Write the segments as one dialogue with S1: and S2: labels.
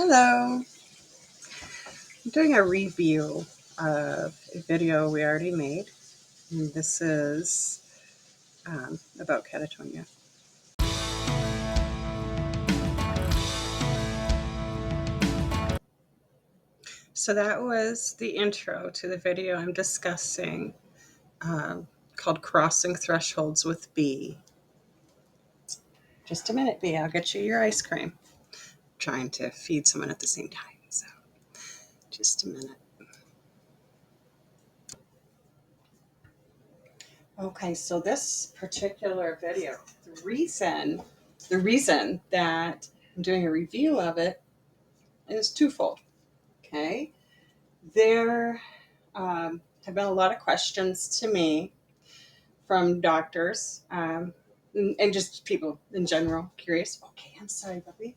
S1: Hello. I'm doing a review of a video we already made. And this is about catatonia. So that was the intro to the video I'm discussing called Crossing Thresholds with B. Just a minute, B. I'll get you your ice cream. I'm trying to feed someone at the same time. So just a minute. Okay, so this particular video, the reason that I'm doing a review of it is twofold. Okay, there have been a lot of questions to me from doctors and just people in general curious. Okay, I'm sorry, Bubby.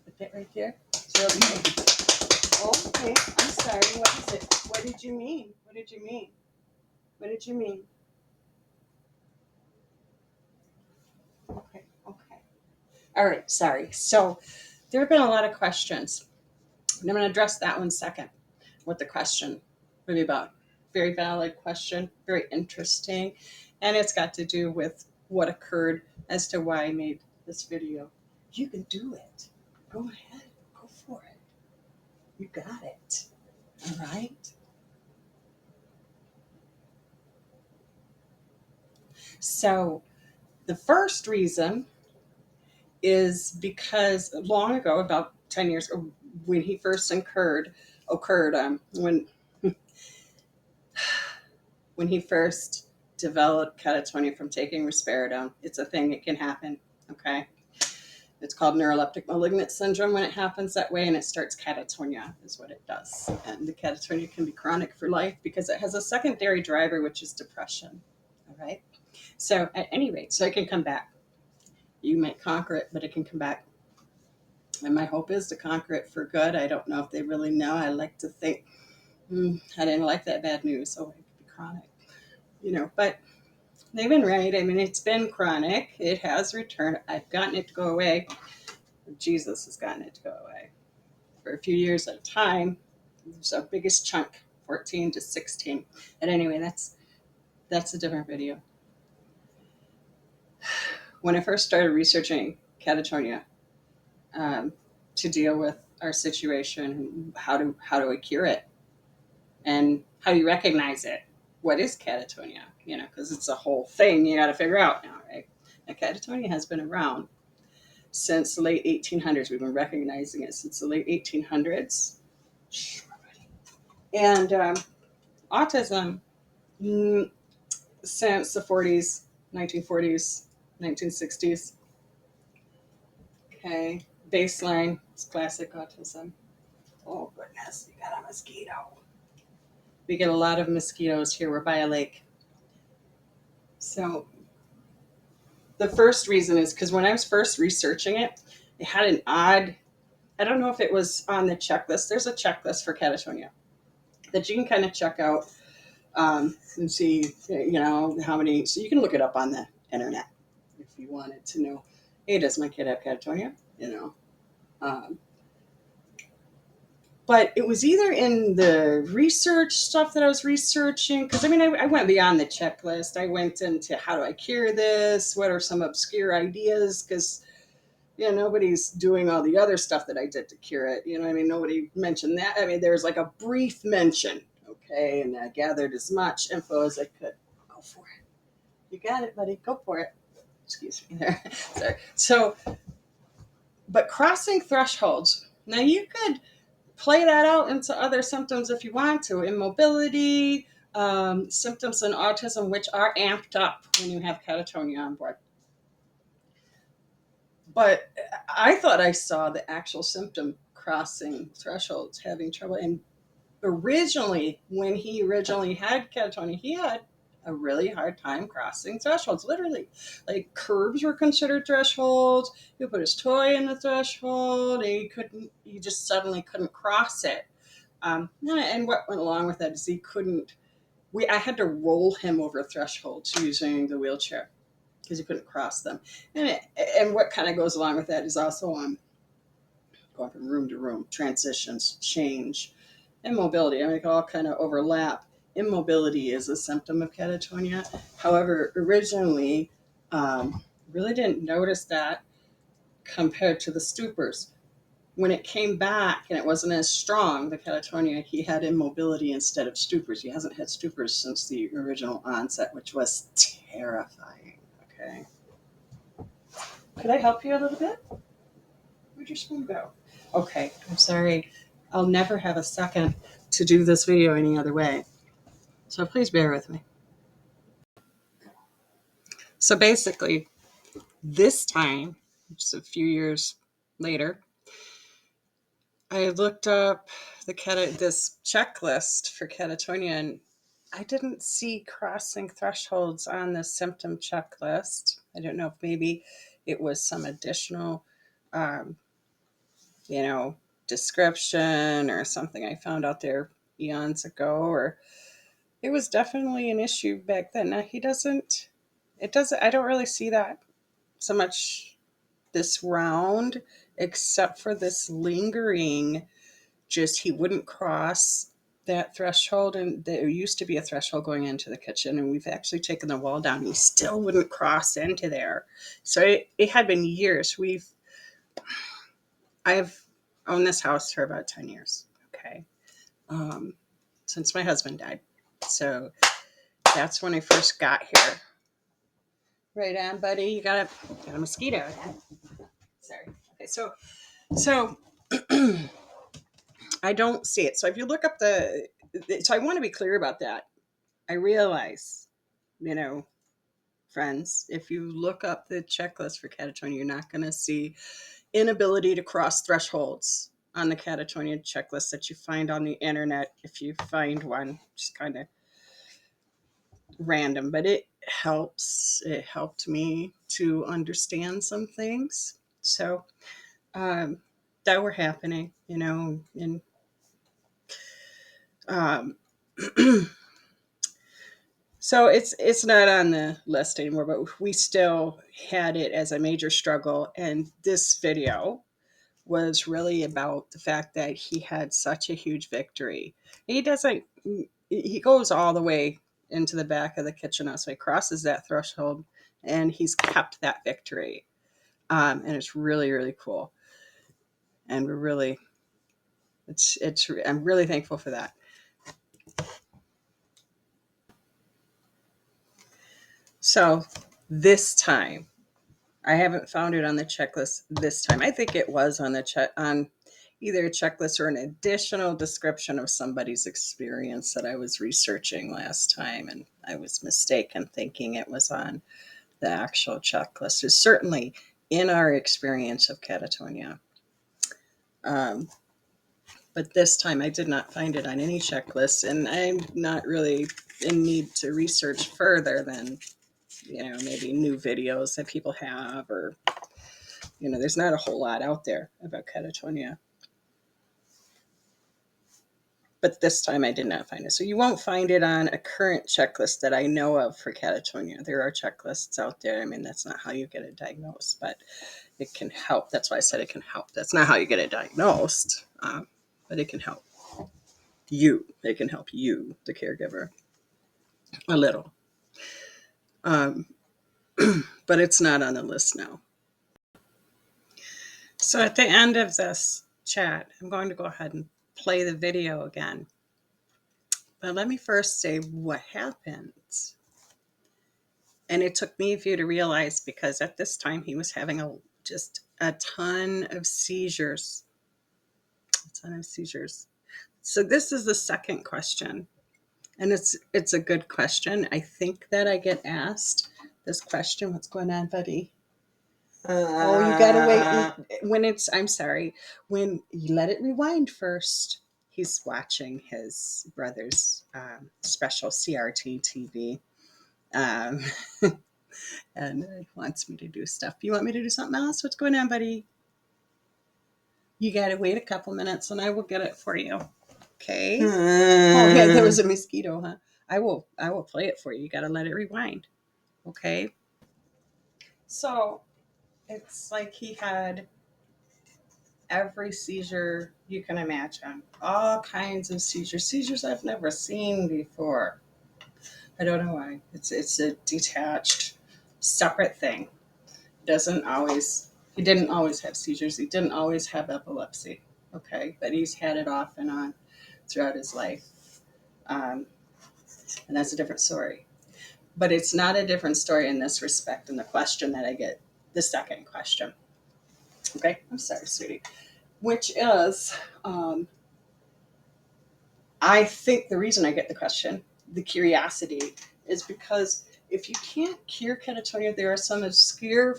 S1: The bit right there. Okay, I'm sorry. What is it? What did you mean? What did you mean? What did you mean? Okay. All right, sorry. So there have been a lot of questions. And I'm going to address that one second. What the question would be about. Very valid question, very interesting. And it's got to do with what occurred as to why I made this video. You can do it. Go ahead. Go for it. You got it. All right. So the first reason is because long ago, about 10 years ago, when he first occurred when he first developed catatonia from taking risperidone. It's a thing, it can happen. Okay. It's called neuroleptic malignant syndrome when it happens that way, and it starts catatonia is what it does. And the catatonia can be chronic for life because it has a secondary driver, which is depression. All right. So at any rate, so it can come back. You might conquer it, but it can come back. And my hope is to conquer it for good. I don't know if they really know. I like to think, I didn't like that bad news, so it could be chronic. But they've been right. I mean, it's been chronic. It has returned. I've gotten it to go away. Jesus has gotten it to go away for a few years at a time. It's our biggest chunk, 14 to 16. And anyway, that's a different video. When I first started researching catatonia to deal with our situation, how do I cure it, and how do you recognize it? What is catatonia? Because it's a whole thing you got to figure out now, right? Now, catatonia has been around since the late 1800s. We've been recognizing it since the late 1800s. And autism since the 40s, 1940s, 1960s. Okay, baseline is classic autism. Oh, goodness, you got a mosquito. We get a lot of mosquitoes here. We're by a lake. So the first reason is because when I was first researching it, it had an odd, I don't know if it was on the checklist. There's a checklist for catatonia that you can kind of check out and see, how many. So you can look it up on the internet if you wanted to know, hey, does my kid have catatonia? But it was either in the research stuff that I was researching, because I went beyond the checklist. I went into how do I cure this? What are some obscure ideas? Because nobody's doing all the other stuff that I did to cure it. Nobody mentioned that. There's like a brief mention, okay, and I gathered as much info as I could. Go for it. You got it, buddy. Go for it. Excuse me there. Sorry. So, but crossing thresholds. Now you could play that out into other symptoms if you want to. Immobility, symptoms in autism, which are amped up when you have catatonia on board. But I thought I saw the actual symptom crossing thresholds, having trouble. And originally, when he originally had catatonia, he had a really hard time crossing thresholds, literally. Like curbs were considered thresholds. He would put his toy in the threshold, and he just suddenly couldn't cross it. And what went along with that is I had to roll him over thresholds using the wheelchair because he couldn't cross them. And what kind of goes along with that is also going from room to room, transitions, change, immobility. I mean, it all kind of overlap. Immobility is a symptom of catatonia. However, originally, really didn't notice that compared to the stupors. When it came back and it wasn't as strong, the catatonia, he had immobility instead of stupors. He hasn't had stupors since the original onset, which was terrifying. Okay. Could I help you a little bit? Where'd your spoon go? Okay, I'm sorry. I'll never have a second to do this video any other way. So please bear with me. So basically, this time, which is a few years later, I looked up this checklist for catatonia, and I didn't see crossing thresholds on the symptom checklist. I don't know if maybe it was some additional, um, description or something I found out there eons ago, or it was definitely an issue back then. Now I don't really see that so much this round, except for this lingering, just he wouldn't cross that threshold. And there used to be a threshold going into the kitchen, and we've actually taken the wall down. He still wouldn't cross into there. So it had been years. I've owned this house for about 10 years. Okay. Since my husband died. So that's when I first got here. Right on, buddy. You got a mosquito again. Sorry. Okay, so I don't see it. So if you look up so I want to be clear about that. I realize, friends, if you look up the checklist for catatonia, you're not going to see inability to cross thresholds on the catatonia checklist that you find on the internet. If you find one, just kind of random, but it helped me to understand some things. So that were happening, and um, so it's not on the list anymore, but we still had it as a major struggle. And this video was really about the fact that he had such a huge victory. He goes all the way into the back of the kitchen now, so he crosses that threshold, and he's kept that victory. And it's really, really cool. And I'm really thankful for that. So this time, I haven't found it on the checklist this time. I think it was on on either a checklist or an additional description of somebody's experience that I was researching last time, and I was mistaken thinking it was on the actual checklist. It's certainly in our experience of catatonia. But this time I did not find it on any checklist, and I'm not really in need to research further than, maybe new videos that people have, or, there's not a whole lot out there about catatonia. But this time I did not find it. So you won't find it on a current checklist that I know of for catatonia. There are checklists out there. I mean, that's not how you get it diagnosed, but it can help. That's why I said it can help. That's not how you get it diagnosed, but it can help you. It can help you, the caregiver, a little. But it's not on the list now. So at the end of this chat, I'm going to go ahead and play the video again. But let me first say what happened. And it took me a few to realize, because at this time he was having just a ton of seizures. So this is the second question. And it's a good question. I think that I get asked this question. What's going on, buddy? Oh, you gotta wait. When you let it rewind first. He's watching his brother's special CRT TV. And he wants me to do stuff. You want me to do something else? What's going on, buddy? You gotta wait a couple minutes and I will get it for you. Okay? Oh, yeah, there was a mosquito, huh? I will play it for you. You gotta let it rewind. Okay? So it's like he had every seizure you can imagine. All kinds of seizures. Seizures I've never seen before. I don't know why. It's a detached, separate thing. He didn't always have seizures. He didn't always have epilepsy. Okay. But he's had it off and on throughout his life. And that's a different story. But it's not a different story in this respect in the question that I get, the second question. Okay. I'm sorry, sweetie. Which is, I think the reason I get the question, the curiosity, is because if you can't cure catatonia, there are some obscure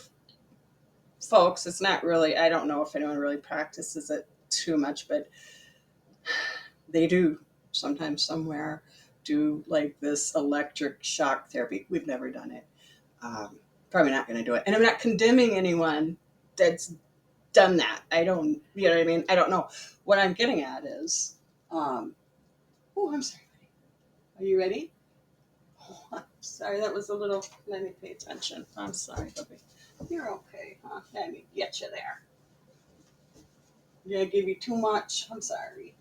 S1: folks. It's not really, I don't know if anyone really practices it too much, but they do sometimes somewhere do like this electric shock therapy. We've never done it. Probably not going to do it. And I'm not condemning anyone that's done that. I don't, you know what I mean? I don't know. What I'm getting at is, oh, I'm sorry. Are you ready? Oh, I'm sorry. That was a little, let me pay attention. I'm sorry, baby. You're okay, huh? Let me get you there. Did I give you too much? I'm sorry.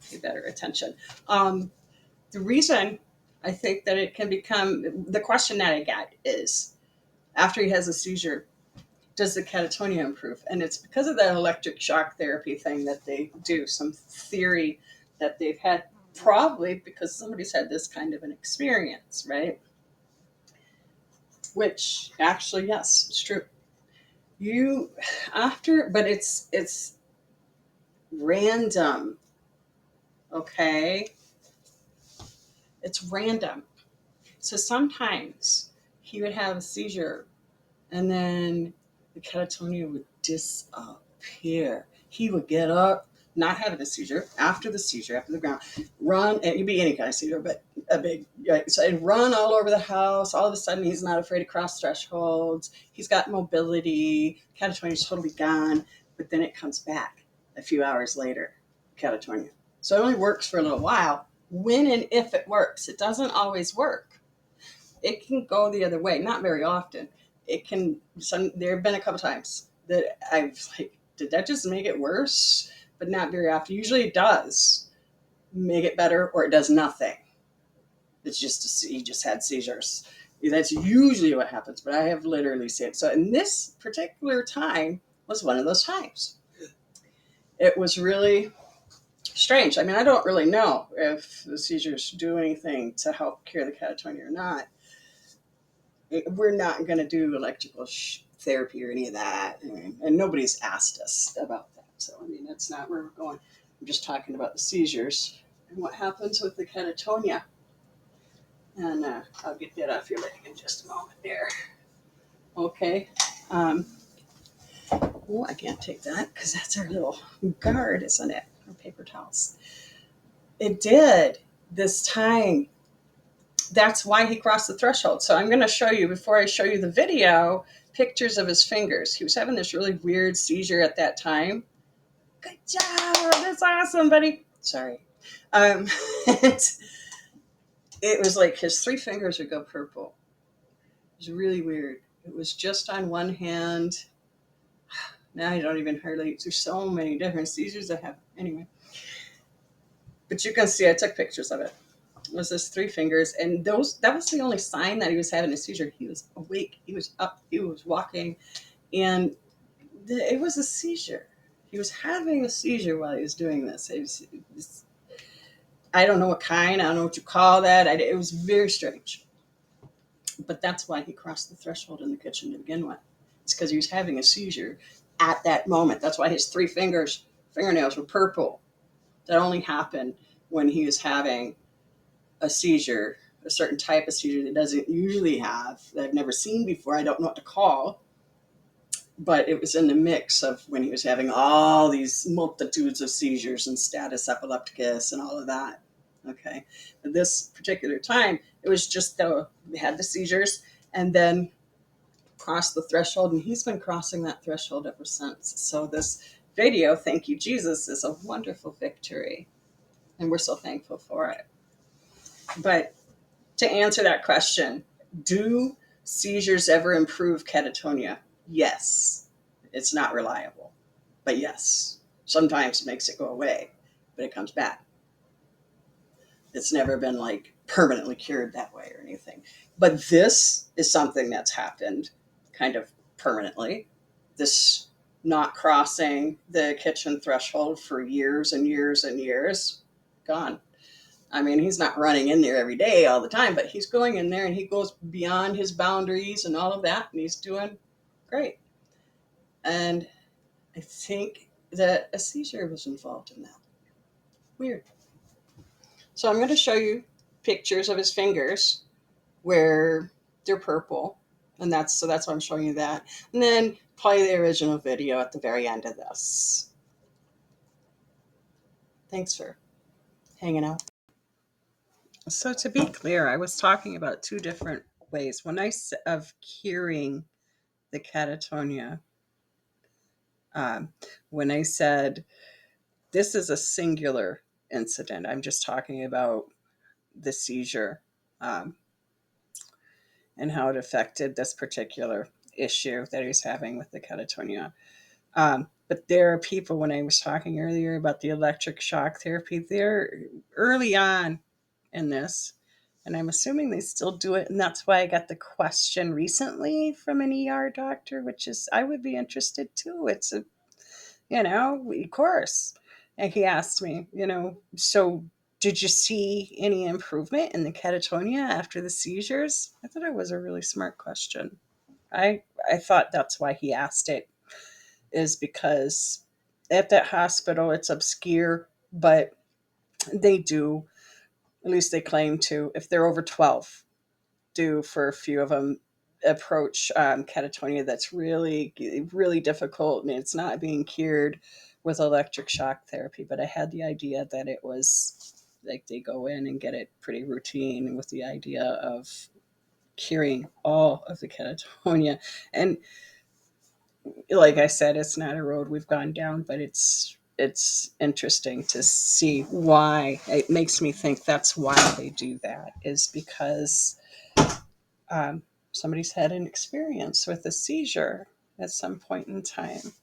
S1: Pay better attention. The reason I think that it can become, the question that I get is, after he has a seizure, does the catatonia improve? And it's because of that electric shock therapy thing that they do, some theory that they've had, probably because somebody's had this kind of an experience, right? Which actually, yes, it's true. You after, but it's random, okay? It's random. So sometimes he would have a seizure and then the catatonia would disappear. He would get up, not having a seizure, after the ground, run, and it'd be any kind of seizure, but a big, right? So I'd run all over the house. All of a sudden, he's not afraid to cross thresholds. He's got mobility. Catatonia is totally gone, but then it comes back a few hours later, catatonia. So it only works for a little while. When and if it works, it doesn't always work. It can go the other way, not very often. It can, there have been a couple times that I've like, did that just make it worse? But not very often. Usually it does make it better, or it does nothing. It's just he just had seizures. That's usually what happens, but I have literally seen it. So in this particular time was one of those times. It was really strange. I mean, I don't really know if the seizures do anything to help cure the catatonia or not. We're not going to do electrical therapy or any of that. And nobody's asked us about that. So, I mean, that's not where we're going. I'm just talking about the seizures and what happens with the catatonia. And I'll get that off your leg in just a moment there. Okay. Oh, I can't take that because that's our little guard, isn't it? Our paper towels. It did this time. That's why he crossed the threshold. So I'm going to show you, before I show you the video, pictures of his fingers. He was having this really weird seizure at that time. Good job. That's awesome, buddy. Sorry. It was like his three fingers would go purple. It was really weird. It was just on one hand. Now I don't even hardly, there's so many different seizures I have. Anyway. But you can see I took pictures of it. Was his three fingers, and that was the only sign that he was having a seizure. He was awake, he was up, he was walking, and it was a seizure. He was having a seizure while he was doing this. I don't know what kind, I don't know what you call that. It was very strange. But that's why he crossed the threshold in the kitchen to begin with. It's because he was having a seizure at that moment. That's why his fingernails were purple. That only happened when he was having a seizure, a certain type of seizure that doesn't usually have, that I've never seen before. I don't know what to call, but it was in the mix of when he was having all these multitudes of seizures and status epilepticus and all of that. Okay. But this particular time, it was just they had the seizures and then crossed the threshold, and he's been crossing that threshold ever since. So this video, thank you, Jesus, is a wonderful victory, and we're so thankful for it. But to answer that question, do seizures ever improve catatonia? Yes. It's not reliable, But yes, sometimes it makes it go away, but it comes back. It's never been like permanently cured that way or anything. But this is something that's happened kind of permanently. This not crossing the kitchen threshold for years and years and years, gone. I mean, he's not running in there every day all the time, but he's going in there and he goes beyond his boundaries and all of that, and he's doing great. And I think that a seizure was involved in that. Weird. So I'm going to show you pictures of his fingers where they're purple, and that's why I'm showing you that. And then play the original video at the very end of this. Thanks for hanging out. So to be clear, I was talking about two different ways. When of curing the catatonia, um, when I said this is a singular incident, I'm just talking about the seizure, um, and how it affected this particular issue that he's having with the catatonia. But there are people, when I was talking earlier about the electric shock therapy, they're early on in this, and I'm assuming they still do it. And that's why I got the question recently from an ER doctor, which is, I would be interested too. It's a, of course. And he asked me, so did you see any improvement in the catatonia after the seizures? I thought it was a really smart question. I thought that's why he asked it, is because at that hospital it's obscure, but they do, at least they claim to, if they're over 12, do for a few of them approach catatonia that's really, really difficult, and it's not being cured with electric shock therapy. But I had the idea that it was like they go in and get it pretty routine with the idea of curing all of the catatonia. And like I said, it's not a road we've gone down, but it's interesting to see why. It makes me think that's why they do that, is because somebody's had an experience with a seizure at some point in time.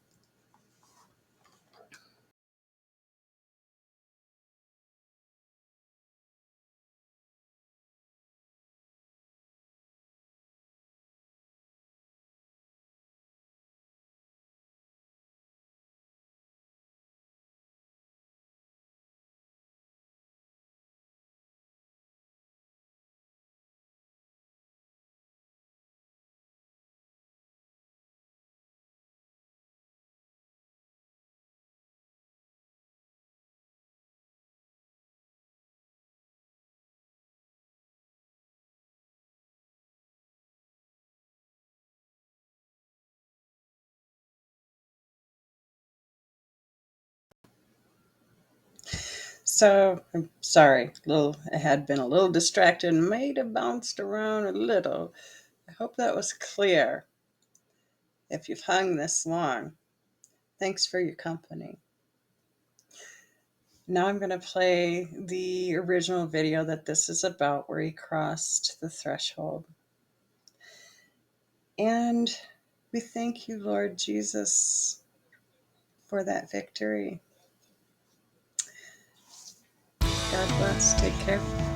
S1: So I'm sorry, I had been a little distracted and might have bounced around a little. I hope that was clear. If you've hung this long, thanks for your company. Now I'm going to play the original video that this is about, where he crossed the threshold. And we thank you, Lord Jesus, for that victory. God bless. Take care.